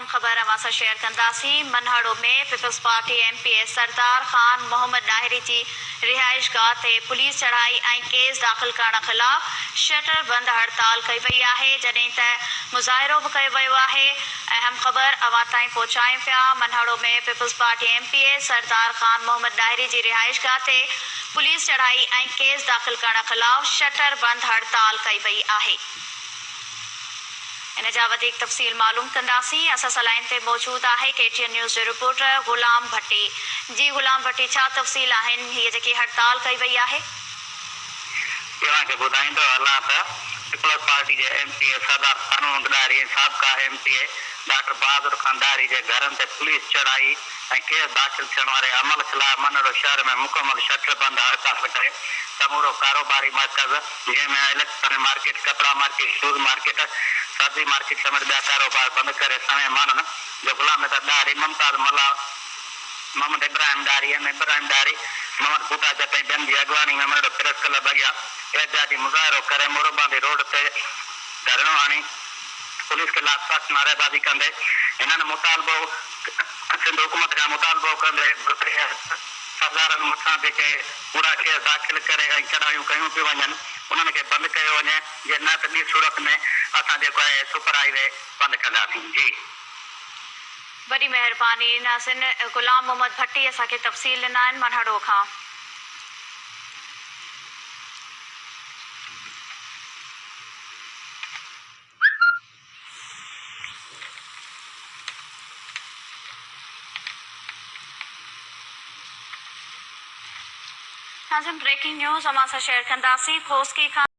अहम खबर अवां शेयर कंदासीं। मनहड़ो में peoples party MPA Sardar Khan Mohammad नाहिरी जी रिहाइश गाह ते पुलिस चढ़ाई ऐं केस दाख़िल करण खिलाफ़ शटर बंद हड़ताल कई वई आहे, जॾहिं त मुज़ाहिरो बि कयो वियो आहे। अहम खबर अवां ताईं पहुचायूं पिया। मनहड़ो में peoples party MPA Sardar Khan Mohammad नाहिरी जी रिहाइश गाह ते पुलिस चढ़ाई ऐं केस दाख़िल करण खिलाफ़ शटर बंद हड़ताल कई वई आहे। इन जा वधीक तफ़सील मालूम कंदासीं। असां सां लाइन ते मौजूद आहे KTN न्यूज़ जो रिपोर्टर गुलाम भट्टी। जी गुलाम भट्टी, छा तफ़सील आहिनि? हीअ जेकी हड़ताल कई वई आहे तव्हांखे ॿुधाईंदो हलां त पीपल्स पार्टी जे MPA Sardar Khan Mohammad नाहिरी साबिक़ा MPA doctor बहादुर खान नाहिरी जे घरनि ते पुलिस चढ़ाई ऐं केस दाख़िल थियण वारे अमल ख़िलाफ़ मनहड़ो शहर में मुकमल शटर बंद हड़ताल करे समूरो कारोबारी मर्कज़ जंहिंमें इलेक्ट्रॉनिक मार्केट, कपड़ा मार्केट, शूज़ मार्केट, सब्जी मार्केट समेत ॿिया कारोबार बंदि करे समय माण्हुनि जो गुलाम डारी, मुमताज़ मल्ला, मोहम्मद इब्राहिम डारी, इब्राहिम डारी, मोहम्मद बूटा जट ऐं ॿियनि जी अॻवानी में मनहड़ो प्रेस क्लब अॻियां एहतियाती मुज़ाहिरो करे मोरबादी रोड ते धरणो हणी पुलिस खिलाफ़ सख़्त नारेबाज़ी कंदे इन्हनि मुतालबो सिंध हुकूमत खां मुतालबो कंदे सरदारनि मथां जेके पूरा केस दाख़िल करे ऐं चढ़ायूं कयूं पियूं वञनि उन्हनि खे बंदि कयो वञे। जे न त ॿी सूरत में असां जेको आहे सुपर हाईवे बंदि कंदासीं। जी वॾी महिरबानी। नाज़रीन, गुलाम मोहम्मद भट्टी असांखे तफ़सील ॾिना आहिनि मनहड़ो खां। नाज़रीन, ब्रेकिंग न्यूज़ अवां सां शेयर कंदासीं। खोस्की खां